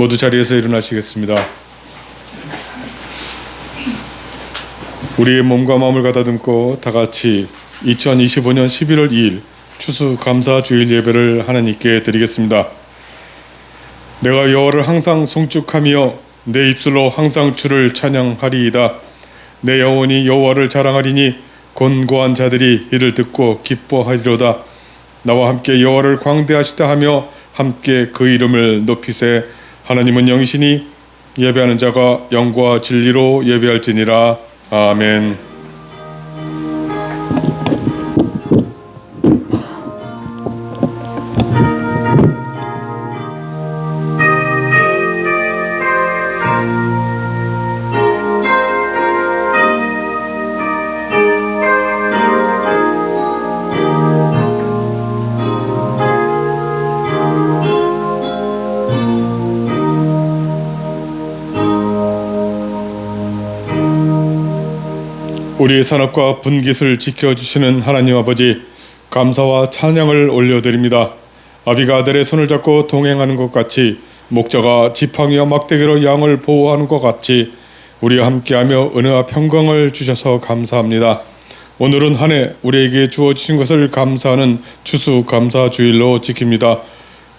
모두 자리에서 일어나시겠습니다. 우리의 몸과 마음을 가다듬고 다 같이 2025년 11월 2일 추수감사주일 예배를 하나님께 드리겠습니다. 내가 여호와를 항상 송축하며 내 입술로 항상 주를 찬양하리이다. 내 영혼이 여호와를 자랑하리니 곤고한 자들이 이를 듣고 기뻐하리로다. 나와 함께 여호와를 광대하시다 하며 함께 그 이름을 높이세. 하나님은 영이시니 예배하는 자가 영과 진리로 예배할지니라. 아멘. 우리의 산업과 분깃을 지켜주시는 하나님 아버지, 감사와 찬양을 올려드립니다. 아비가 아들의 손을 잡고 동행하는 것 같이, 목자가 지팡이와 막대기로 양을 보호하는 것 같이 우리와 함께하며 은혜와 평강을 주셔서 감사합니다. 오늘은 한 해 우리에게 주어주신 것을 감사하는 추수감사주일로 지킵니다.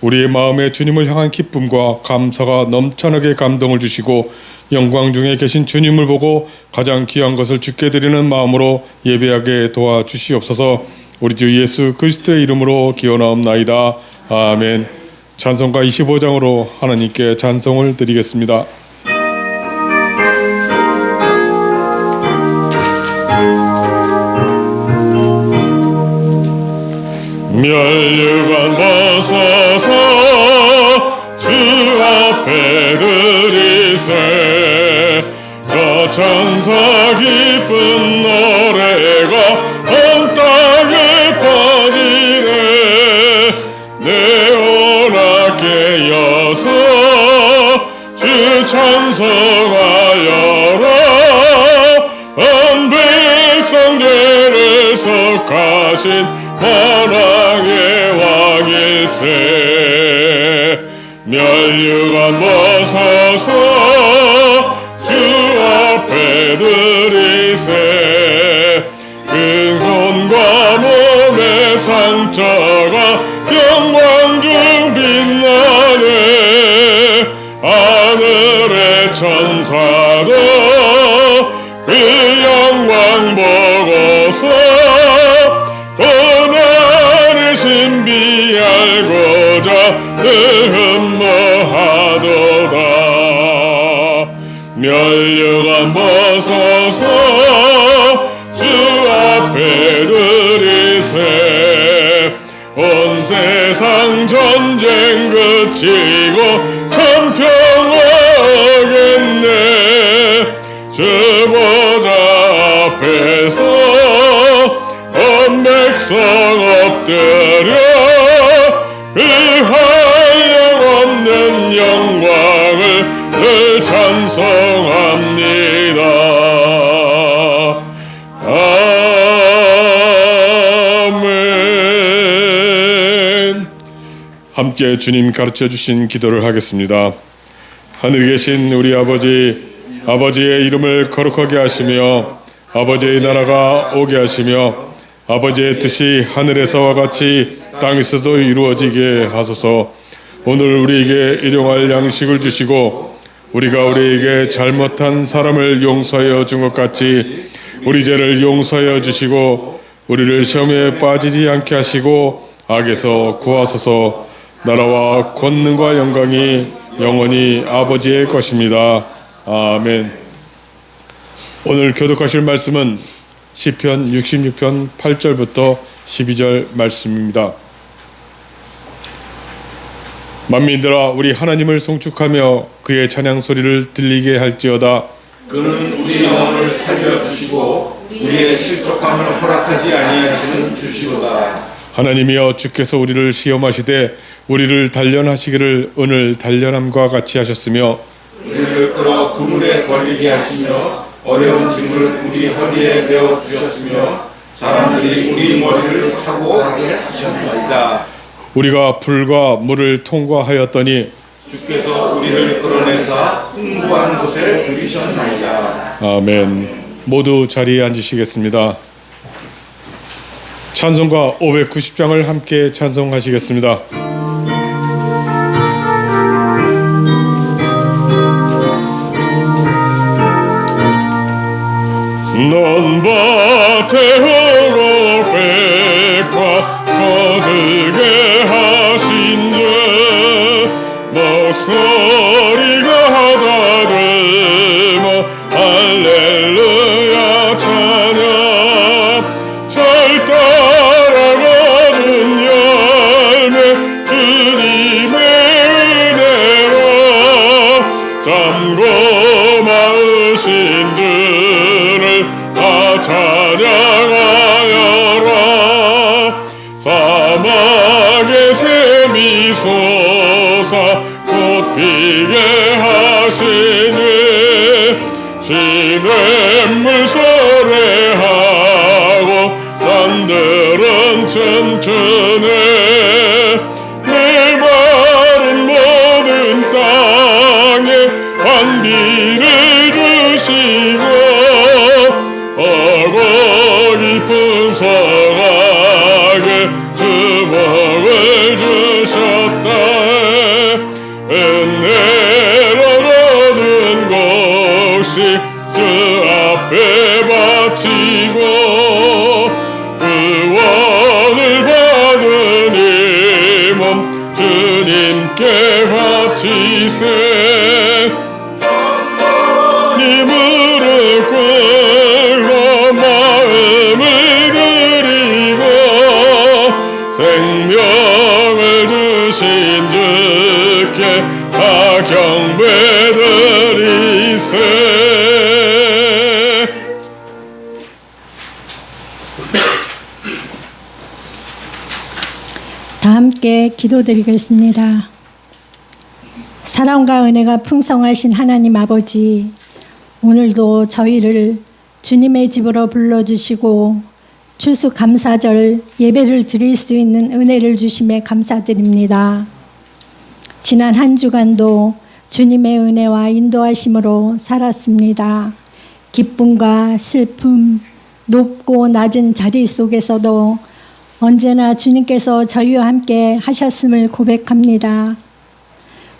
우리의 마음에 주님을 향한 기쁨과 감사가 넘쳐나게 감동을 주시고 영광 중에 계신 주님을 보고 가장 귀한 것을 주께 드리는 마음으로 예배하게 도와주시옵소서. 우리 주 예수 그리스도의 이름으로 기원하옵나이다. 아멘. 찬송가 25장으로 하나님께 찬송을 드리겠습니다. 멸류관 벗어서 주 앞에 드리세. 저 천사 기쁜 노래가 온 땅에 퍼지네. 내 오락게 여서 주 찬송하여라. 온 백성 죄를 속하신 만왕의 왕일세. 멸류관 벗어서 주 앞에 드리세. 근손과 몸의 상처가 영광 중 빛나네. 하늘의 천사도 그 영광 보고서 고난의 신비 알고자 늘 흠모하도다. 멸류관 벗어서 주 앞에 드리세. 온 세상 전쟁 그치고 천평하겠네. 주 보좌 앞에서 온 백성 엎드려 그 한량없는 영광을 늘 찬송합니다. 아멘. 함께 주님 가르쳐 주신 기도를 하겠습니다. 하늘에 계신 우리 아버지, 아버지의 이름을 거룩하게 하시며 아버지의 나라가 오게 하시며 아버지의 뜻이 하늘에서와 같이 땅에서도 이루어지게 하소서. 오늘 우리에게 일용할 양식을 주시고 우리가 우리에게 잘못한 사람을 용서하여 준 것 같이 우리 죄를 용서하여 주시고 우리를 시험에 빠지지 않게 하시고 악에서 구하소서. 나라와 권능과 영광이 영원히 아버지의 것입니다. 아멘. 오늘 교독하실 말씀은 시편 66편 8절부터 12절 말씀입니다. 만민들아 우리 하나님을 송축하며 그의 찬양 소리를 들리게 할지어다. 그는 우리 영혼을 살려주시고 우리의 실족함을 허락하지 아니하시는 주시로다. 하나님이여 주께서 우리를 시험하시되 우리를 단련하시기를 오늘 단련함과 같이 하셨으며 우리를 끌어 그물에 걸리게 하시며 어려운 짐을 우리 허리에 메어 주셨으며 사람들이 우리 머리를 타고 가게 하셨나이다. 우리가 불과 물을 통과하였더니 주께서 우리를 끌어내사 풍부한 곳에 들이셨나이다. 아멘. 모두 자리에 앉으시겠습니다. 찬송가 590장을 함께 찬송하시겠습니다. 넌 밭에 흐르고 백화 거들게 하신 주 목소리가 다들며 할렐루야 찬양. 절 따라 거둔 열매 주님의 은혜로 잠고 마으신 주를 다 찬양하여라. 사막의 샘이 솟아 꽃피게 하시니 시냇물 소래하고 산들은 춤추네. 메마른 모든 땅에 환비를 주시고 어고 깊은 성악에 주복을 주셨다. 은혜로 얻은 것이 주 앞에 바치고 구원을 받은 다 함께 기도드리겠습니다. 사랑과 은혜가 풍성하신 하나님 아버지, 오늘도 저희를 주님의 집으로 불러주시고 추수감사절 예배를 드릴 수 있는 은혜를 주심에 감사드립니다. 지난 한 주간도 주님의 은혜와 인도하심으로 살았습니다. 기쁨과 슬픔, 높고 낮은 자리 속에서도 언제나 주님께서 저희와 함께 하셨음을 고백합니다.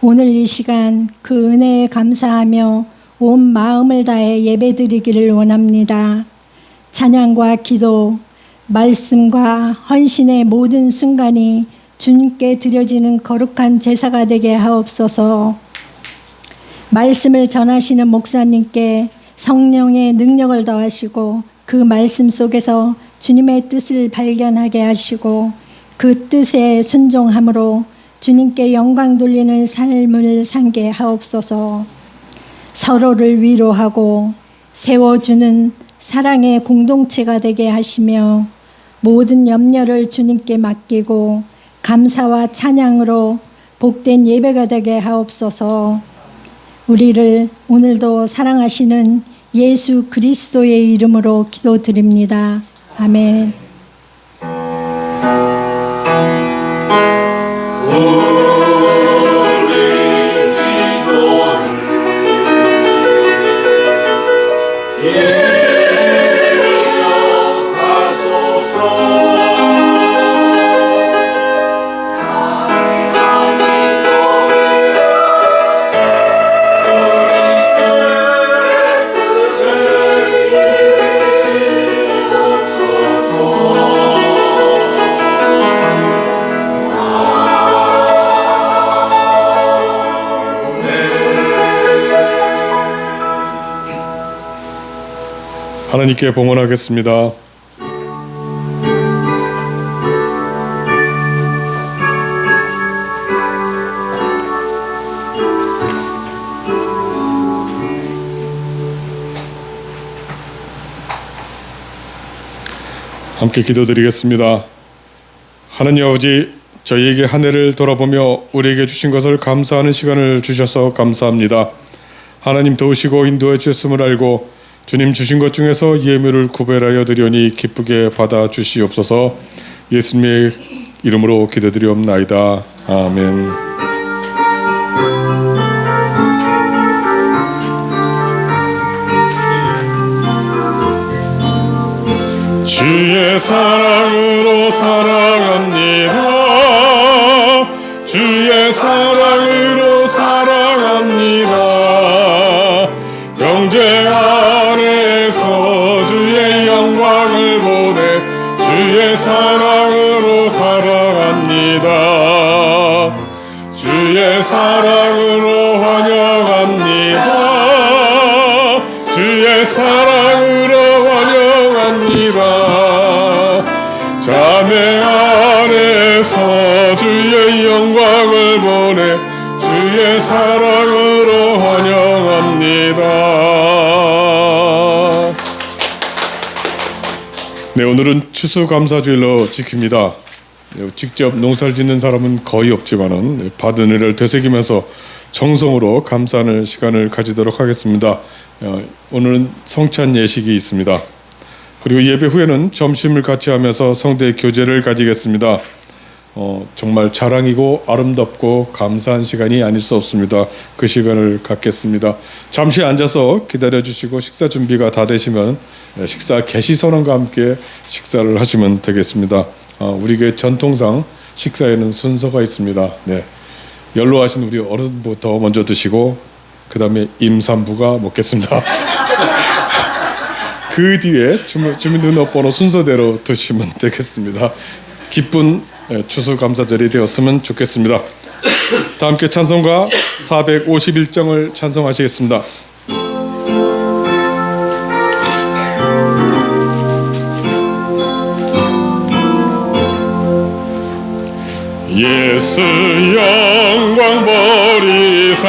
오늘 이 시간 그 은혜에 감사하며 온 마음을 다해 예배드리기를 원합니다. 찬양과 기도, 말씀과 헌신의 모든 순간이 주님께 드려지는 거룩한 제사가 되게 하옵소서. 말씀을 전하시는 목사님께 성령의 능력을 더하시고 그 말씀 속에서 주님의 뜻을 발견하게 하시고 그 뜻에 순종함으로 주님께 영광 돌리는 삶을 살게 하옵소서. 서로를 위로하고 세워주는 사랑의 공동체가 되게 하시며 모든 염려를 주님께 맡기고 감사와 찬양으로 복된 예배가 되게 하옵소서. 우리를 오늘도 사랑하시는 예수 그리스도의 이름으로 기도드립니다. 아멘. 하나님께 봉헌하겠습니다. 함께 기도드리겠습니다. 하나님 아버지, 저희에게 한 해를 돌아보며 우리에게 주신 것을 감사하는 시간을 주셔서 감사합니다. 하나님 도우시고 인도해 주셨음을 알고 주님 주신 것 중에서 예물을 구별하여 드려니 기쁘게 받아 주시옵소서. 예수님의 이름으로 기도드리옵나이다. 아멘. 주의 사랑으로 사랑합니다. 주의 사랑으로 사랑합니다. 영제 안에서 주의 영광을 보내 주의 사랑으로 사랑합니다. 주의 사랑으로 환영합니다. 주의 사랑으로 환영합니다. 자매 안에서 주의 영광을 보내 주의 사랑으로 환영합니다. 네, 오늘은 추수감사주일로 지킵니다. 직접 농사를 짓는 사람은 거의 없지만은 받은 은혜를 되새기면서 정성으로 감사하는 시간을 가지도록 하겠습니다. 오늘은 성찬 예식이 있습니다. 그리고 예배 후에는 점심을 같이 하면서 성대 교제를 가지겠습니다. 정말 자랑이고 아름답고 감사한 시간이 아닐 수 없습니다. 그 시간을 갖겠습니다. 잠시 앉아서 기다려주시고 식사 준비가 다 되시면 식사 개시 선언과 함께 식사를 하시면 되겠습니다. 우리 교회 전통상 식사에는 순서가 있습니다. 네, 연로하신 우리 어른부터 먼저 드시고 그 다음에 임산부가 먹겠습니다. 그 뒤에 주민등록번호 순서대로 드시면 되겠습니다. 기쁜 추수감사절이 되었으면 좋겠습니다. 다 함께 찬송가 451장을 찬송하시겠습니다. 예수 영광 버리사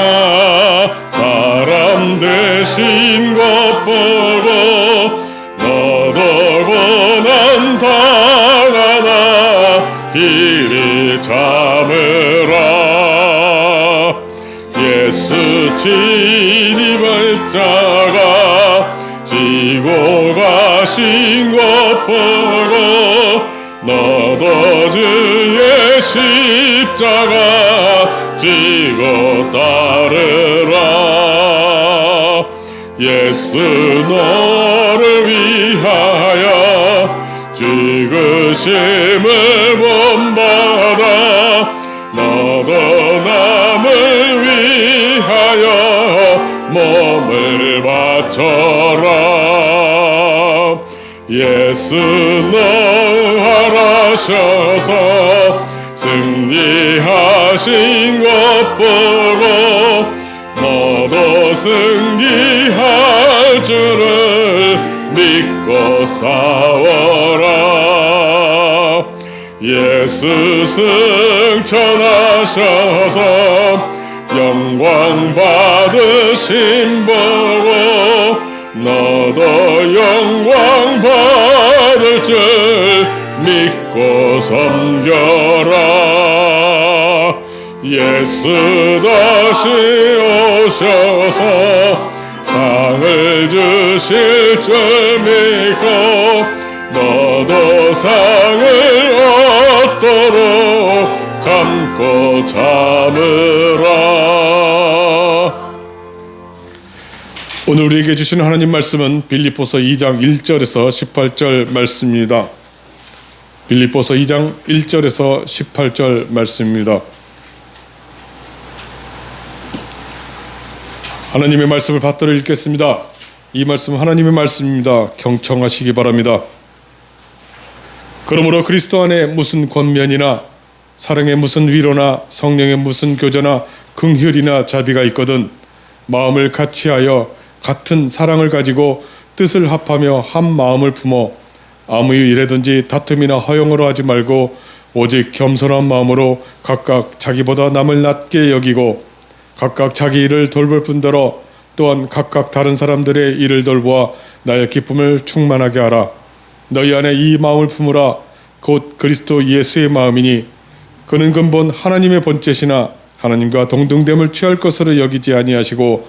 사람 되신 것 보고 너도 고난 참으라. 예수 진입을 자가 지고 가신 것 보고 너도 주의 십자가 지고 따르라. 예수 너를 위하여 죽으심을 본받아 너도 남을 위하여 몸을 바쳐라. 예수 너 하라셔서 승리하신 것 보고 너도 승리할 줄을 믿고 싸워라. 예수 승천하셔서 영광 받으신 보고 너도 영광 받을 줄 믿고 섬겨라. 예수 다시 오셔서 상을 주실 줄 믿고 너도 상을 얻도록 참고 참으라. 오늘 우리에게 주신 하나님 말씀은 빌립보서 2장 1절에서 18절 말씀입니다. 빌립보서 2장 1절에서 18절 말씀입니다. 하나님의 말씀을 받들어 읽겠습니다. 이 말씀은 하나님의 말씀입니다. 경청하시기 바랍니다. 그러므로 그리스도 안에 무슨 권면이나 사랑의 무슨 위로나 성령의 무슨 교제나 긍휼이나 자비가 있거든 마음을 같이하여 같은 사랑을 가지고 뜻을 합하며 한 마음을 품어 아무 일에든지 다툼이나 허용으로 하지 말고 오직 겸손한 마음으로 각각 자기보다 남을 낮게 여기고 각각 자기 일을 돌볼 뿐더러 또한 각각 다른 사람들의 일을 돌보아 나의 기쁨을 충만하게 하라. 너희 안에 이 마음을 품으라. 곧 그리스도 예수의 마음이니 그는 근본 하나님의 본체시나 하나님과 동등됨을 취할 것으로 여기지 아니하시고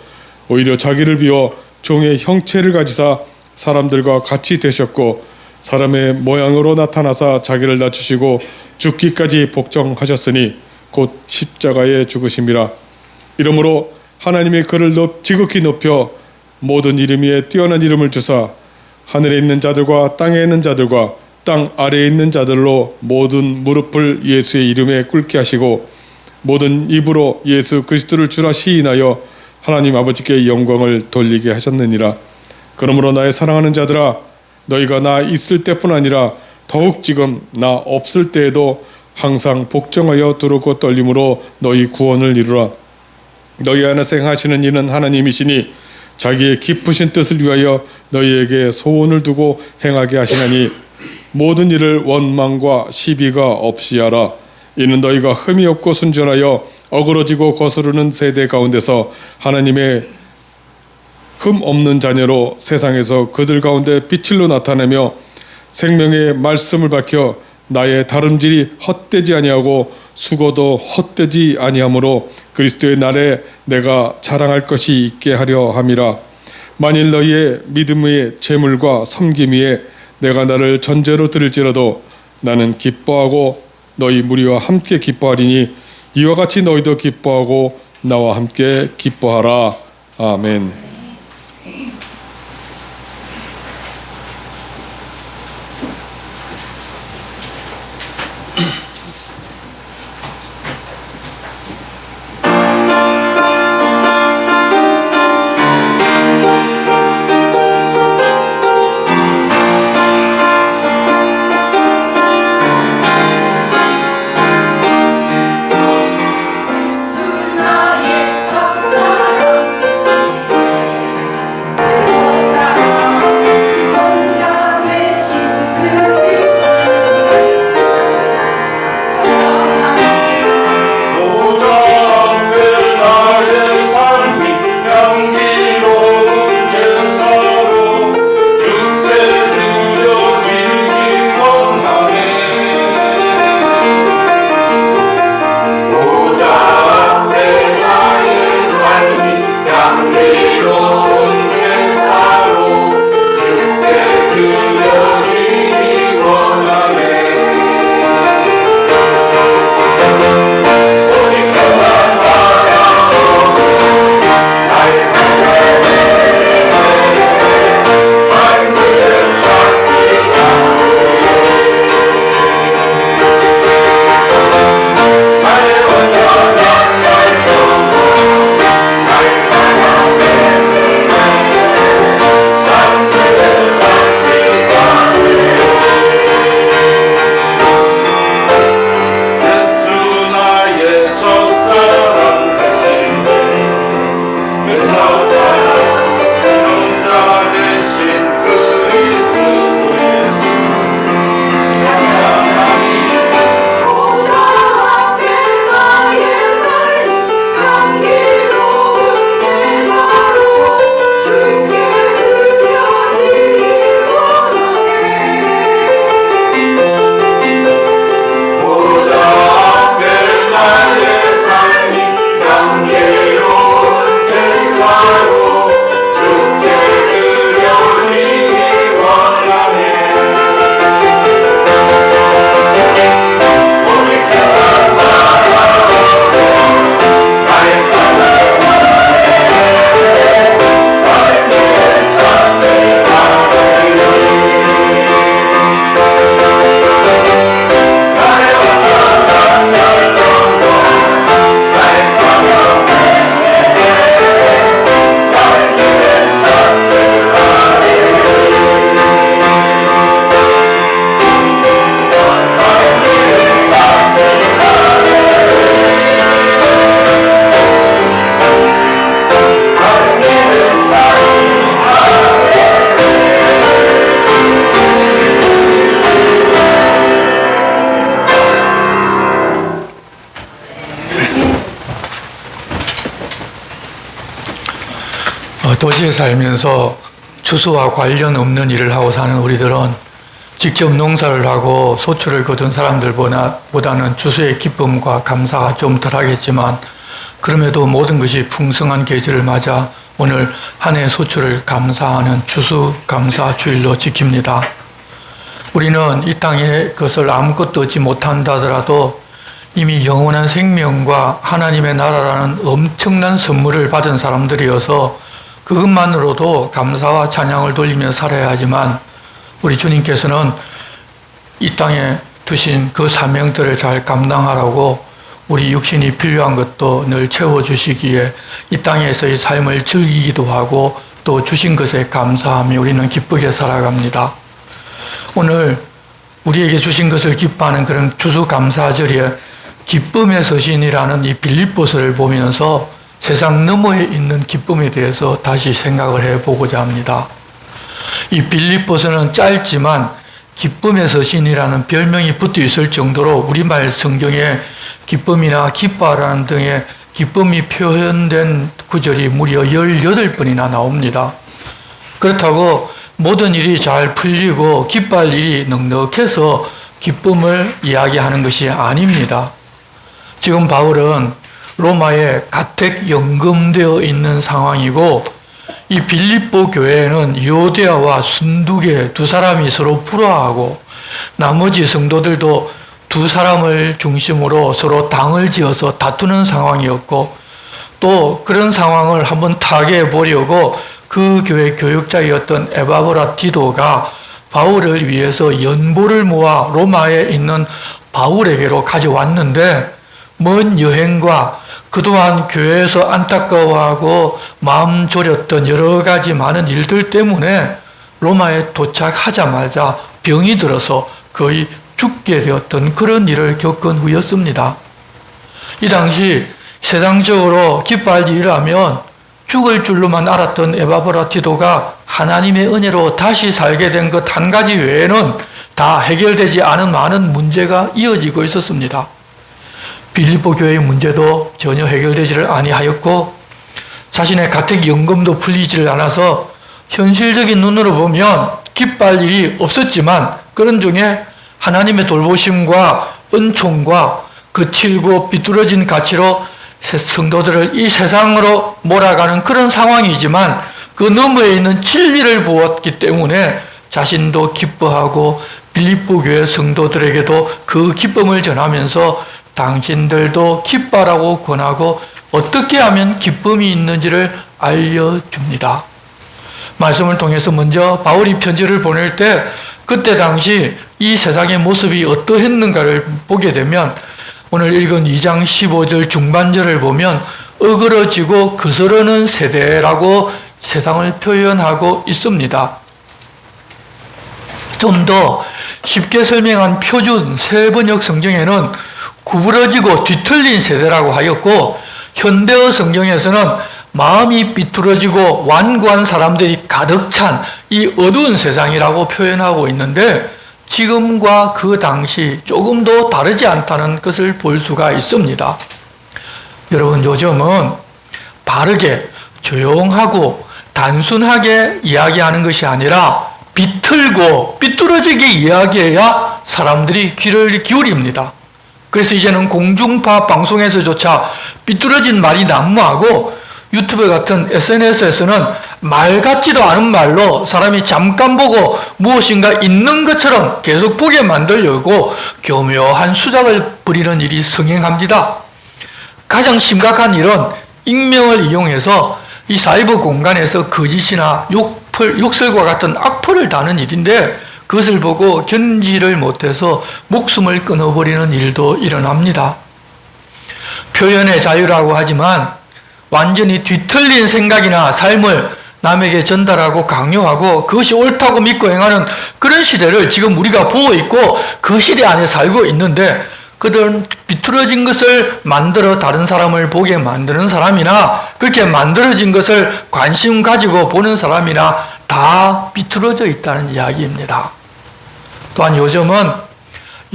오히려 자기를 비워 종의 형체를 가지사 사람들과 같이 되셨고 사람의 모양으로 나타나사 자기를 낮추시고 죽기까지 복종하셨으니 곧 십자가에 죽으심이라. 이러므로 하나님이 그를 지극히 높여 모든 이름 위에 뛰어난 이름을 주사 하늘에 있는 자들과 땅에 있는 자들과 땅 아래에 있는 자들로 모든 무릎을 예수의 이름에 꿇게 하시고 모든 입으로 예수 그리스도를 주라 시인하여 하나님 아버지께 영광을 돌리게 하셨느니라. 그러므로 나의 사랑하는 자들아 너희가 나 있을 때뿐 아니라 더욱 지금 나 없을 때에도 항상 복종하여 두렵고 떨림으로 너희 구원을 이루라. 너희 안에 행하시는 이는 하나님이시니 자기의 깊으신 뜻을 위하여 너희에게 소원을 두고 행하게 하시나니 모든 일을 원망과 시비가 없이 하라. 이는 너희가 흠이 없고 순전하여 어그러지고 거스르는 세대 가운데서 하나님의 흠 없는 자녀로 세상에서 그들 가운데 빛을로 나타내며 생명의 말씀을 밝혀 나의 다름질이 헛되지 아니하고 수고도 헛되지 아니하므로 그리스도의 날에 내가 자랑할 것이 있게 하려 함이라. 만일 너희의 믿음의 재물과 섬김 위에 내가 나를 전제로 드릴지라도 나는 기뻐하고 너희 무리와 함께 기뻐하리니 이와 같이 너희도 기뻐하고 나와 함께 기뻐하라. 아멘. 도시에 살면서 추수와 관련 없는 일을 하고 사는 우리들은 직접 농사를 하고 소출을 거둔 사람들보다는 추수의 기쁨과 감사가 좀 덜하겠지만 그럼에도 모든 것이 풍성한 계절을 맞아 오늘 한 해 소출을 감사하는 추수 감사 주일로 지킵니다. 우리는 이 땅에 그것을 아무것도 얻지 못한다 하더라도 이미 영원한 생명과 하나님의 나라라는 엄청난 선물을 받은 사람들이어서 그것만으로도 감사와 찬양을 돌리며 살아야 하지만 우리 주님께서는 이 땅에 두신 그 사명들을 잘 감당하라고 우리 육신이 필요한 것도 늘 채워주시기에 이 땅에서의 삶을 즐기기도 하고 또 주신 것에 감사하며 우리는 기쁘게 살아갑니다. 오늘 우리에게 주신 것을 기뻐하는 그런 추수감사절에 기쁨의 서신이라는 이 빌립보서를 보면서 세상 너머에 있는 기쁨에 대해서 다시 생각을 해보고자 합니다. 이 빌립보서는 짧지만 기쁨의 서신이라는 별명이 붙어 있을 정도로 우리말 성경에 기쁨이나 기뻐하라는 등의 기쁨이 표현된 구절이 무려 18번이나 나옵니다. 그렇다고 모든 일이 잘 풀리고 기뻐할 일이 넉넉해서 기쁨을 이야기하는 것이 아닙니다. 지금 바울은 로마에 가택 연금되어 있는 상황이고 이 빌립보 교회에는 요대아와 순두계 두 사람이 서로 불화하고 나머지 성도들도 두 사람을 중심으로 서로 당을 지어서 다투는 상황이었고 또 그런 상황을 한번 타개해 보려고 그 교회 교육자였던 에바브라티도가 바울을 위해서 연보를 모아 로마에 있는 바울에게로 가져왔는데 먼 여행과 그동안 교회에서 안타까워하고 마음 졸였던 여러 가지 많은 일들 때문에 로마에 도착하자마자 병이 들어서 거의 죽게 되었던 그런 일을 겪은 후였습니다. 이 당시 세상적으로 기뻐할 일이라면 죽을 줄로만 알았던 에바브라티도가 하나님의 은혜로 다시 살게 된 것 한 가지 외에는 다 해결되지 않은 많은 문제가 이어지고 있었습니다. 빌립보 교회의 문제도 전혀 해결되지를 아니하였고 자신의 가택연금도 풀리지를 않아서 현실적인 눈으로 보면 기뻐할 일이 없었지만 그런 중에 하나님의 돌보심과 은총과 거칠고 비뚤어진 가치로 성도들을 이 세상으로 몰아가는 그런 상황이지만 그 너머에 있는 진리를 보았기 때문에 자신도 기뻐하고 빌립보 교회 성도들에게도 그 기쁨을 전하면서 당신들도 기뻐하라고 권하고 어떻게 하면 기쁨이 있는지를 알려줍니다. 말씀을 통해서 먼저 바울이 편지를 보낼 때 그때 당시 이 세상의 모습이 어떠했는가를 보게 되면 오늘 읽은 2장 15절 중반절을 보면 어그러지고 거스르는 세대라고 세상을 표현하고 있습니다. 좀 더 쉽게 설명한 표준 세번역 성경에는 구부러지고 뒤틀린 세대라고 하였고 현대어 성경에서는 마음이 삐뚤어지고 완고한 사람들이 가득 찬 이 어두운 세상이라고 표현하고 있는데 지금과 그 당시 조금도 다르지 않다는 것을 볼 수가 있습니다. 여러분 요즘은 바르게 조용하고 단순하게 이야기하는 것이 아니라 비틀고 삐뚤어지게 이야기해야 사람들이 귀를 기울입니다. 그래서 이제는 공중파 방송에서조차 삐뚤어진 말이 난무하고 유튜브 같은 SNS에서는 말 같지도 않은 말로 사람이 잠깐 보고 무엇인가 있는 것처럼 계속 보게 만들려고 교묘한 수작을 부리는 일이 성행합니다. 가장 심각한 일은 익명을 이용해서 이 사이버 공간에서 거짓이나 욕설과 같은 악플을 다는 일인데 그것을 보고 견지를 못해서 목숨을 끊어버리는 일도 일어납니다. 표현의 자유라고 하지만 완전히 뒤틀린 생각이나 삶을 남에게 전달하고 강요하고 그것이 옳다고 믿고 행하는 그런 시대를 지금 우리가 보고 있고 그 시대 안에 살고 있는데 그들은 비뚤어진 것을 만들어 다른 사람을 보게 만드는 사람이나 그렇게 만들어진 것을 관심 가지고 보는 사람이나 다 비뚤어져 있다는 이야기입니다. 또한 요즘은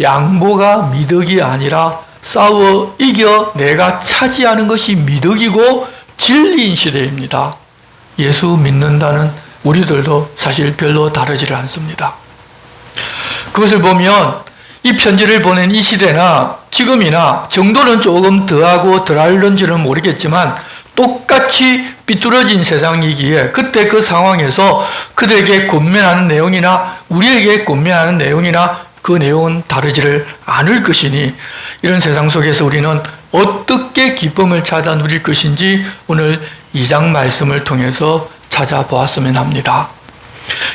양보가 미덕이 아니라 싸워 이겨 내가 차지하는 것이 미덕이고 진리인 시대입니다. 예수 믿는다는 우리들도 사실 별로 다르지를 않습니다. 그것을 보면 이 편지를 보낸 이 시대나 지금이나 정도는 조금 더하고 덜할는지는 모르겠지만 똑같이 삐뚤어진 세상이기에 그때 그 상황에서 그들에게 권면하는 내용이나 우리에게 권면하는 내용이나 그 내용은 다르지를 않을 것이니 이런 세상 속에서 우리는 어떻게 기쁨을 찾아 누릴 것인지 오늘 2장 말씀을 통해서 찾아보았으면 합니다.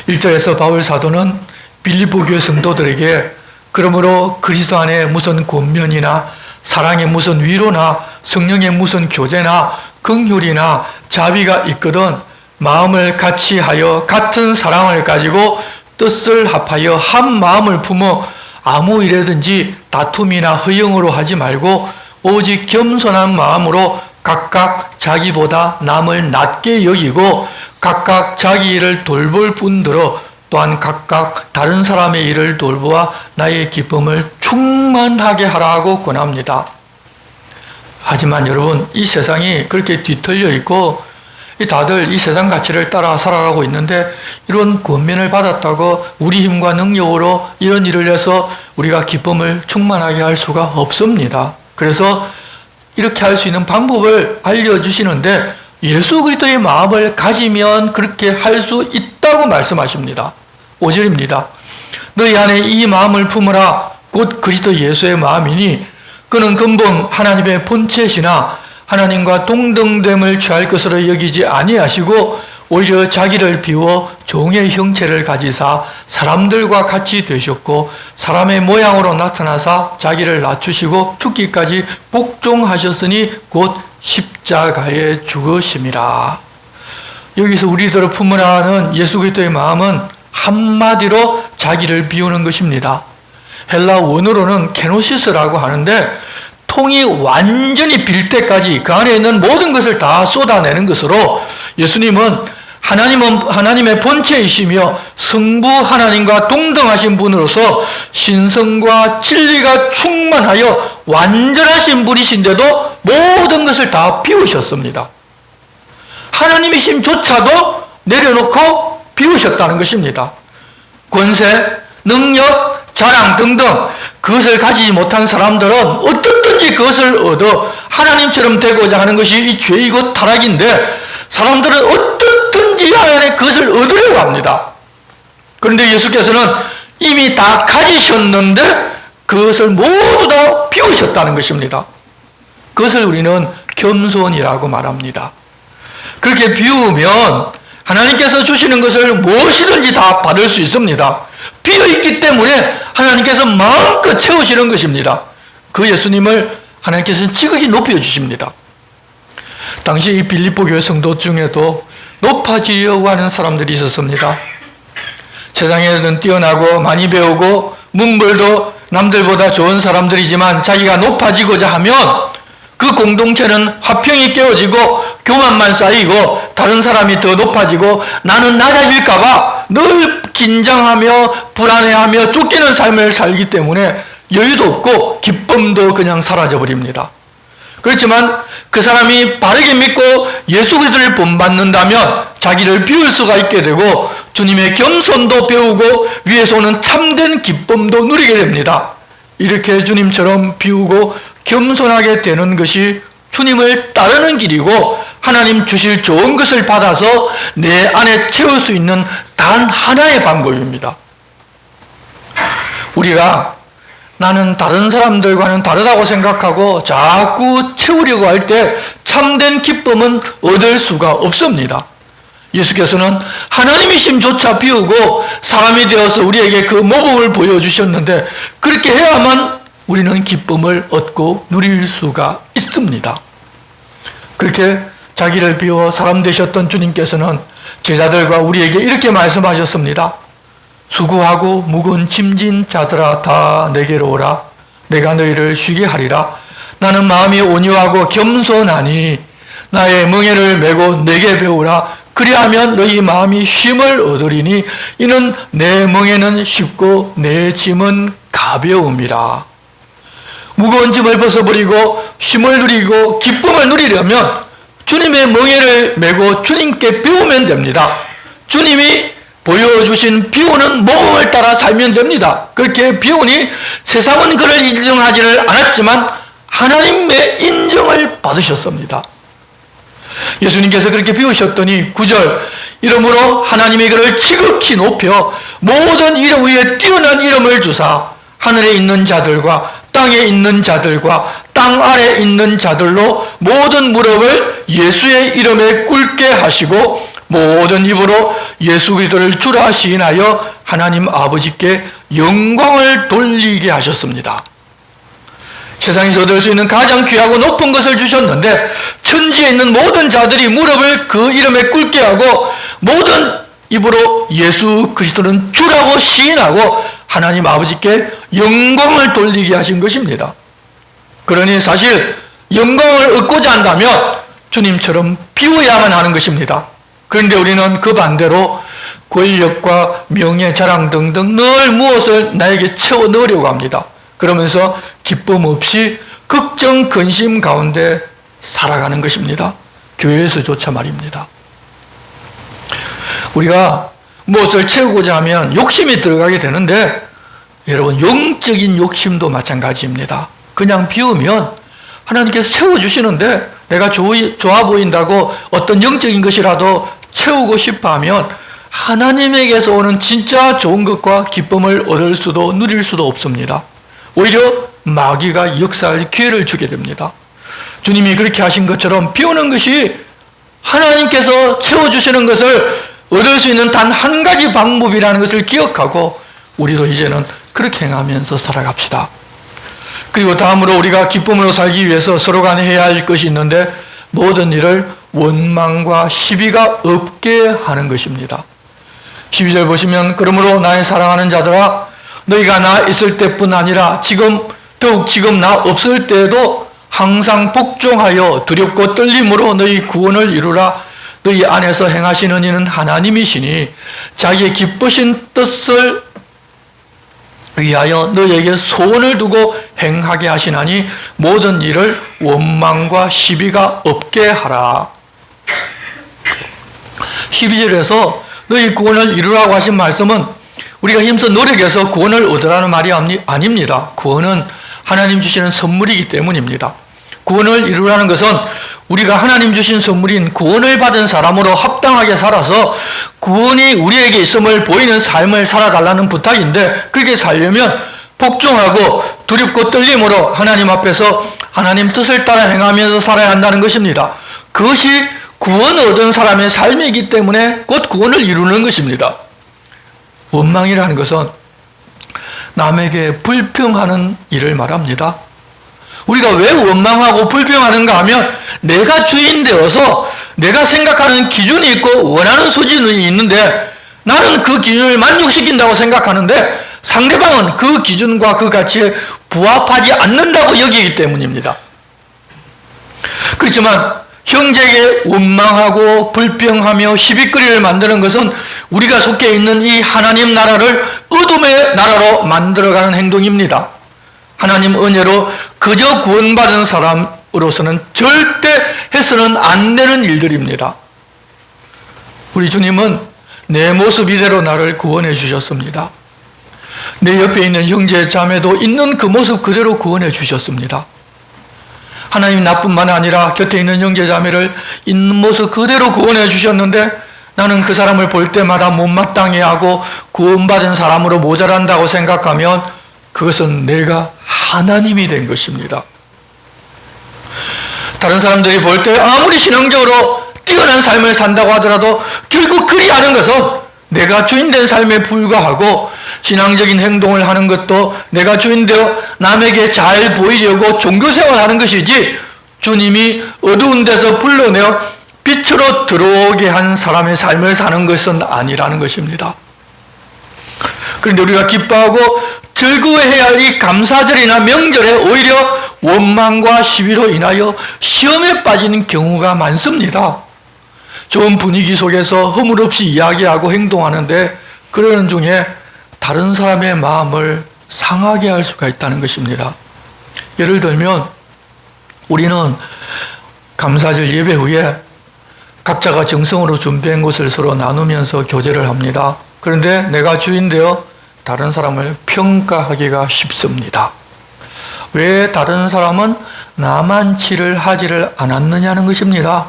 1절에서 바울 사도는 빌립보 교회 성도들에게 그러므로 그리스도 안에 무슨 권면이나 사랑의 무슨 위로나 성령의 무슨 교제나 긍휼이나 자비가 있거든 마음을 같이 하여 같은 사랑을 가지고 뜻을 합하여 한 마음을 품어 아무 일에든지 다툼이나 허영으로 하지 말고 오직 겸손한 마음으로 각각 자기보다 남을 낮게 여기고 각각 자기 일을 돌볼 뿐더러 또한 각각 다른 사람의 일을 돌보아 나의 기쁨을 충만하게 하라고 권합니다. 하지만 여러분, 이 세상이 그렇게 뒤틀려 있고 다들 이 세상 가치를 따라 살아가고 있는데 이런 권면을 받았다고 우리 힘과 능력으로 이런 일을 해서 우리가 기쁨을 충만하게 할 수가 없습니다. 그래서 이렇게 할 수 있는 방법을 알려주시는데 예수 그리스도의 마음을 가지면 그렇게 할 수 있다고 말씀하십니다. 5절입니다. 너희 안에 이 마음을 품으라 곧 그리스도 예수의 마음이니 그는 근본 하나님의 본체시나 하나님과 동등됨을 취할 것으로 여기지 아니하시고 오히려 자기를 비워 종의 형체를 가지사 사람들과 같이 되셨고 사람의 모양으로 나타나사 자기를 낮추시고 죽기까지 복종하셨으니 곧 십자가에 죽으심이라. 여기서 우리들을 품으라는 예수 그리스도의 마음은 한마디로 자기를 비우는 것입니다. 헬라 원어로는 케노시스라고 하는데 통이 완전히 빌 때까지 그 안에 있는 모든 것을 다 쏟아내는 것으로 예수님은 하나님의 본체이시며 성부 하나님과 동등하신 분으로서 신성과 진리가 충만하여 완전하신 분이신데도 모든 것을 다 비우셨습니다. 하나님이심조차도 내려놓고 비우셨다는 것입니다. 권세, 능력, 자랑 등등 그것을 가지지 못한 사람들은 어떻든지 그것을 얻어 하나님처럼 되고자 하는 것이 이 죄이고 타락인데 사람들은 어떻든지 안에 그것을 얻으려고 합니다. 그런데 예수께서는 이미 다 가지셨는데 그것을 모두 다 비우셨다는 것입니다. 그것을 우리는 겸손이라고 말합니다. 그렇게 비우면 하나님께서 주시는 것을 무엇이든지 다 받을 수 있습니다. 비어있기 때문에 하나님께서 마음껏 채우시는 것입니다. 그 예수님을 하나님께서는 지극히 높여주십니다. 당시 이 빌립보 교회 성도 중에도 높아지려고 하는 사람들이 있었습니다. 세상에는 뛰어나고 많이 배우고 문벌도 남들보다 좋은 사람들이지만 자기가 높아지고자 하면 그 공동체는 화평이 깨어지고 교만만 쌓이고 다른 사람이 더 높아지고 나는 낮아질까봐 늘 긴장하며 불안해하며 쫓기는 삶을 살기 때문에 여유도 없고 기쁨도 그냥 사라져버립니다. 그렇지만 그 사람이 바르게 믿고 예수 그리스도를 본받는다면 자기를 비울 수가 있게 되고 주님의 겸손도 배우고 위에서 오는 참된 기쁨도 누리게 됩니다. 이렇게 주님처럼 비우고 겸손하게 되는 것이 주님을 따르는 길이고 하나님 주실 좋은 것을 받아서 내 안에 채울 수 있는 단 하나의 방법입니다. 우리가 나는 다른 사람들과는 다르다고 생각하고 자꾸 채우려고 할 때 참된 기쁨은 얻을 수가 없습니다. 예수께서는 하나님이심조차 비우고 사람이 되어서 우리에게 그 모범을 보여주셨는데 그렇게 해야만 우리는 기쁨을 얻고 누릴 수가 있습니다. 그렇게 자기를 비워 사람 되셨던 주님께서는 제자들과 우리에게 이렇게 말씀하셨습니다. 수고하고 무거운 짐진 자들아 다 내게로 오라. 내가 너희를 쉬게 하리라. 나는 마음이 온유하고 겸손하니 나의 멍에를 메고 내게 배우라. 그리하면 너희 마음이 쉼을 얻으리니 이는 내 멍에는 쉽고 내 짐은 가벼움이라. 무거운 짐을 벗어버리고 쉼을 누리고 기쁨을 누리려면 주님의 멍에를 메고 주님께 배우면 됩니다. 주님이 보여주신 비유는 모범을 따라 살면 됩니다. 그렇게 비유니 세상은 그를 인정하지를 않았지만 하나님의 인정을 받으셨습니다. 예수님께서 그렇게 비우셨더니 9절, 이러므로 하나님이 그를 지극히 높여 모든 이름 위에 뛰어난 이름을 주사 하늘에 있는 자들과 땅에 있는 자들과 땅 아래 있는 자들로 모든 무릎을 예수의 이름에 꿇게 하시고 모든 입으로 예수 그리스도를 주라 시인하여 하나님 아버지께 영광을 돌리게 하셨습니다. 세상에서 얻을 수 있는 가장 귀하고 높은 것을 주셨는데 천지에 있는 모든 자들이 무릎을 그 이름에 꿇게 하고 모든 입으로 예수 그리스도는 주라고 시인하고 하나님 아버지께 영광을 돌리게 하신 것입니다. 그러니 사실 영광을 얻고자 한다면 주님처럼 비워야만 하는 것입니다. 그런데 우리는 그 반대로 권력과 명예, 자랑 등등 늘 무엇을 나에게 채워 넣으려고 합니다. 그러면서 기쁨 없이 걱정, 근심 가운데 살아가는 것입니다. 교회에서조차 말입니다. 우리가 무엇을 채우고자 하면 욕심이 들어가게 되는데 여러분 영적인 욕심도 마찬가지입니다. 그냥 비우면 하나님께서 채워주시는데 내가 좋아 보인다고 어떤 영적인 것이라도 채우고 싶어 하면 하나님에게서 오는 진짜 좋은 것과 기쁨을 얻을 수도 누릴 수도 없습니다. 오히려 마귀가 역사할 기회를 주게 됩니다. 주님이 그렇게 하신 것처럼 비우는 것이 하나님께서 채워주시는 것을 얻을 수 있는 단 한 가지 방법이라는 것을 기억하고 우리도 이제는 그렇게 행하면서 살아갑시다. 그리고 다음으로 우리가 기쁨으로 살기 위해서 서로 간에 해야 할 것이 있는데 모든 일을 원망과 시비가 없게 하는 것입니다. 12절 보시면 그러므로 나의 사랑하는 자들아 너희가 나 있을 때뿐 아니라 더욱 지금 나 없을 때에도 항상 복종하여 두렵고 떨림으로 너희 구원을 이루라. 너희 안에서 행하시는 이는 하나님이시니 자기의 기쁘신 뜻을 위하여 너희에게 소원을 두고 행하게 하시나니 모든 일을 원망과 시비가 없게 하라. 12절에서 너희 구원을 이루라고 하신 말씀은 우리가 힘써 노력해서 구원을 얻으라는 말이 아닙니다. 구원은 하나님 주시는 선물이기 때문입니다. 구원을 이루라는 것은 우리가 하나님 주신 선물인 구원을 받은 사람으로 합당하게 살아서 구원이 우리에게 있음을 보이는 삶을 살아달라는 부탁인데 그렇게 살려면 복종하고 두렵고 떨림으로 하나님 앞에서 하나님 뜻을 따라 행하면서 살아야 한다는 것입니다. 그것이 구원을 얻은 사람의 삶이기 때문에 곧 구원을 이루는 것입니다. 원망이라는 것은 남에게 불평하는 일을 말합니다. 우리가 왜 원망하고 불평하는가 하면 내가 주인 되어서 내가 생각하는 기준이 있고 원하는 수준이 있는데 나는 그 기준을 만족시킨다고 생각하는데 상대방은 그 기준과 그 가치에 부합하지 않는다고 여기기 때문입니다. 그렇지만 형제에게 원망하고 불평하며 시비거리를 만드는 것은 우리가 속해 있는 이 하나님 나라를 어둠의 나라로 만들어가는 행동입니다. 하나님 은혜로 그저 구원받은 사람으로서는 절대 해서는 안 되는 일들입니다. 우리 주님은 내 모습 이대로 나를 구원해 주셨습니다. 내 옆에 있는 형제 자매도 있는 그 모습 그대로 구원해 주셨습니다. 하나님 나뿐만 아니라 곁에 있는 형제 자매를 있는 모습 그대로 구원해 주셨는데 나는 그 사람을 볼 때마다 못마땅해 하고 구원받은 사람으로 모자란다고 생각하면 그것은 내가 하나님이 된 것입니다. 다른 사람들이 볼 때 아무리 신앙적으로 뛰어난 삶을 산다고 하더라도 결국 그리하는 것은 내가 주인된 삶에 불과하고 신앙적인 행동을 하는 것도 내가 주인되어 남에게 잘 보이려고 종교생활하는 것이지 주님이 어두운 데서 불러내어 빛으로 들어오게 한 사람의 삶을 사는 것은 아니라는 것입니다. 그런데 우리가 기뻐하고 즐거워해야 할 이 감사절이나 명절에 오히려 원망과 시비로 인하여 시험에 빠지는 경우가 많습니다. 좋은 분위기 속에서 허물없이 이야기하고 행동하는데 그러는 중에 다른 사람의 마음을 상하게 할 수가 있다는 것입니다. 예를 들면 우리는 감사절 예배 후에 각자가 정성으로 준비한 것을 서로 나누면서 교제를 합니다. 그런데 내가 주인되어 다른 사람을 평가하기가 쉽습니다. 왜 다른 사람은 나만치를 하지를 않았느냐는 것입니다.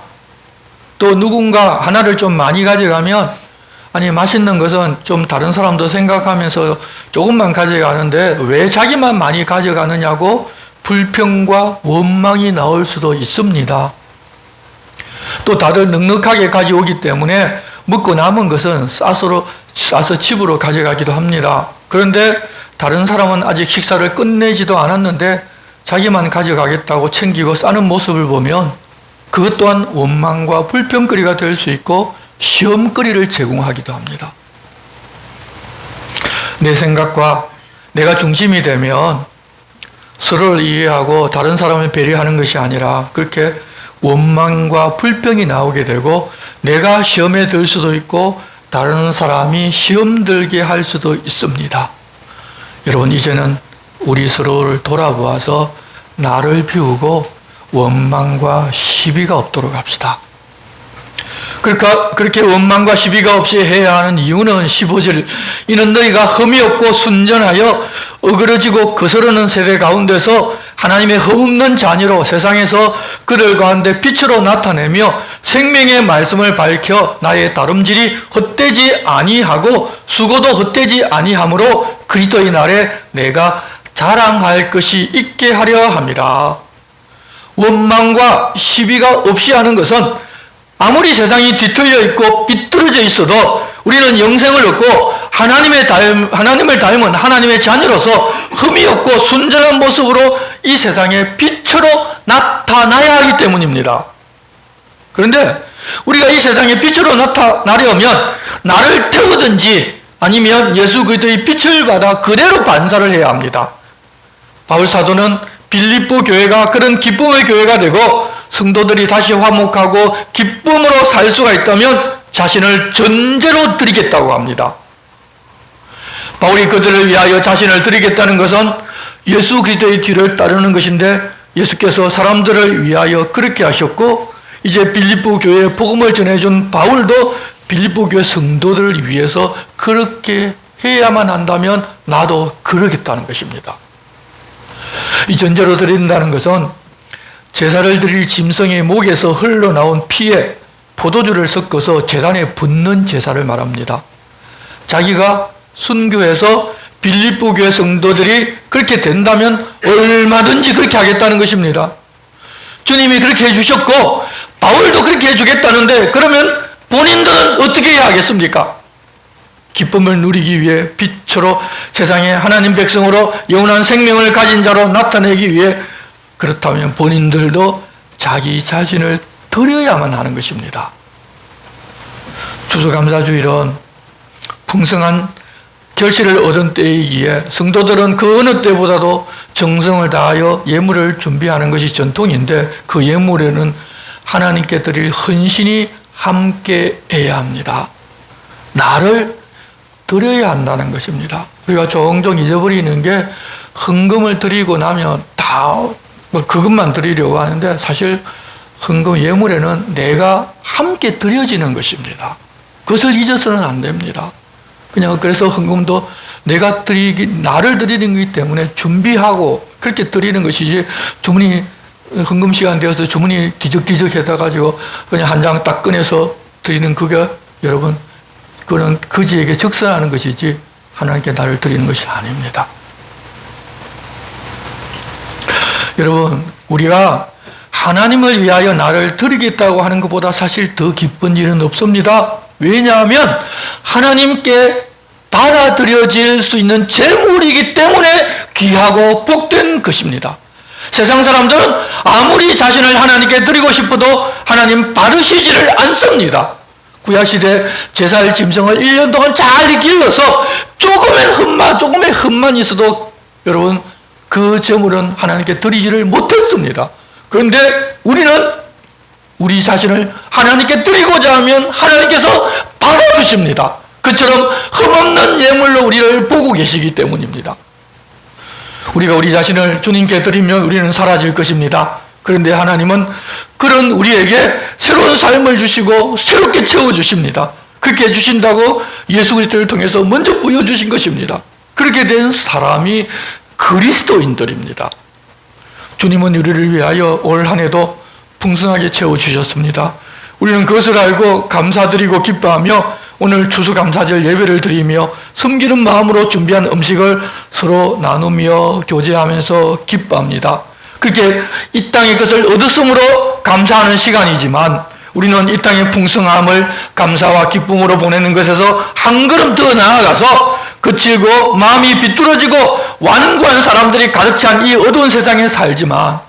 또 누군가 하나를 좀 많이 가져가면 아니 맛있는 것은 좀 다른 사람도 생각하면서 조금만 가져가는데 왜 자기만 많이 가져가느냐고 불평과 원망이 나올 수도 있습니다. 또 다들 넉넉하게 가져오기 때문에 먹고 남은 것은 싸서 집으로 가져가기도 합니다. 그런데 다른 사람은 아직 식사를 끝내지도 않았는데 자기만 가져가겠다고 챙기고 싸는 모습을 보면 그것 또한 원망과 불평거리가 될 수 있고 시험거리를 제공하기도 합니다. 내 생각과 내가 중심이 되면 서로를 이해하고 다른 사람을 배려하는 것이 아니라 그렇게 원망과 불평이 나오게 되고 내가 시험에 들 수도 있고 다른 사람이 시험 들게 할 수도 있습니다. 여러분 이제는 우리 서로를 돌아보아서 나를 비우고 원망과 시비가 없도록 합시다. 그러니까 그렇게 원망과 시비가 없이 해야 하는 이유는 15절 이는 너희가 흠이 없고 순전하여 어그러지고 거스르는 세대 가운데서 하나님의 흠없는 자녀로 세상에서 그들 가운데 빛으로 나타내며 생명의 말씀을 밝혀 나의 다름질이 헛되지 아니하고 수고도 헛되지 아니하므로 그리스도의 날에 내가 자랑할 것이 있게 하려 함이라. 원망과 시비가 없이 하는 것은 아무리 세상이 뒤틀려 있고 비뚤어져 있어도 우리는 영생을 얻고 하나님을 닮은 하나님의 자녀로서 흠이 없고 순전한 모습으로 이 세상에 빛으로 나타나야 하기 때문입니다. 그런데 우리가 이 세상에 빛으로 나타나려면 나를 태우든지 아니면 예수 그리스도의 빛을 받아 그대로 반사를 해야 합니다. 바울 사도는 빌립보 교회가 그런 기쁨의 교회가 되고 성도들이 다시 화목하고 기쁨으로 살 수가 있다면 자신을 전제로 드리겠다고 합니다. 바울이 그들을 위하여 자신을 드리겠다는 것은 예수 그리스도의 뒤를 따르는 것인데 예수께서 사람들을 위하여 그렇게 하셨고 이제 빌립보 교회에 복음을 전해준 바울도 빌립보 교회 성도들을 위해서 그렇게 해야만 한다면 나도 그러겠다는 것입니다. 이 전제로 드린다는 것은 제사를 드릴 짐승의 목에서 흘러나온 피에 포도주를 섞어서 제단에 붓는 제사를 말합니다. 자기가 순교해서 빌립보 교회 성도들이 그렇게 된다면 얼마든지 그렇게 하겠다는 것입니다. 주님이 그렇게 해주셨고 바울도 그렇게 해주겠다는데 그러면 본인들은 어떻게 해야 하겠습니까? 기쁨을 누리기 위해 빛으로 세상에 하나님 백성으로 영원한 생명을 가진 자로 나타내기 위해 그렇다면 본인들도 자기 자신을 드려야만 하는 것입니다. 추수감사주일은 풍성한 결실을 얻은 때이기에 성도들은 그 어느 때보다도 정성을 다하여 예물을 준비하는 것이 전통인데 그 예물에는 하나님께 드릴 헌신이 함께해야 합니다. 나를 드려야 한다는 것입니다. 우리가 종종 잊어버리는 게 헌금을 드리고 나면 다 그것만 드리려고 하는데 사실 헌금 예물에는 내가 함께 드려지는 것입니다. 그것을 잊어서는 안 됩니다. 그냥 그래서 헌금도 나를 드리는 것이기 때문에 준비하고 그렇게 드리는 것이지 주문이 헌금 시간 되어서 주문이 뒤적뒤적 해가지고 그냥 한 장 딱 꺼내서 드리는 그게 여러분 그는 거지에게 적선하는 것이지 하나님께 나를 드리는 것이 아닙니다. 여러분 우리가 하나님을 위하여 나를 드리겠다고 하는 것보다 사실 더 기쁜 일은 없습니다. 왜냐하면 하나님께 받아들여질 수 있는 재물이기 때문에 귀하고 복된 것입니다. 세상 사람들은 아무리 자신을 하나님께 드리고 싶어도 하나님 받으시지를 않습니다. 구약시대 제사할 짐승을 1년 동안 잘 길러서 조금의 흠만 있어도 여러분 그 제물은 하나님께 드리지를 못했습니다. 그런데 우리는 우리 자신을 하나님께 드리고자 하면 하나님께서 받아주십니다. 그처럼 흠없는 예물로 우리를 보고 계시기 때문입니다. 우리가 우리 자신을 주님께 드리면 우리는 사라질 것입니다. 그런데 하나님은 그런 우리에게 새로운 삶을 주시고 새롭게 채워주십니다. 그렇게 해주신다고 예수 그리스도를 통해서 먼저 보여주신 것입니다. 그렇게 된 사람이 그리스도인들입니다. 주님은 우리를 위하여 올 한 해도 풍성하게 채워주셨습니다. 우리는 그것을 알고 감사드리고 기뻐하며 오늘 추수감사절 예배를 드리며 섬기는 마음으로 준비한 음식을 서로 나누며 교제하면서 기뻐합니다. 그렇게 이 땅의 것을 얻었으므로 감사하는 시간이지만 우리는 이 땅의 풍성함을 감사와 기쁨으로 보내는 것에서 한 걸음 더 나아가서 거칠고 마음이 비뚤어지고 완고한 사람들이 가득 찬 이 어두운 세상에 살지만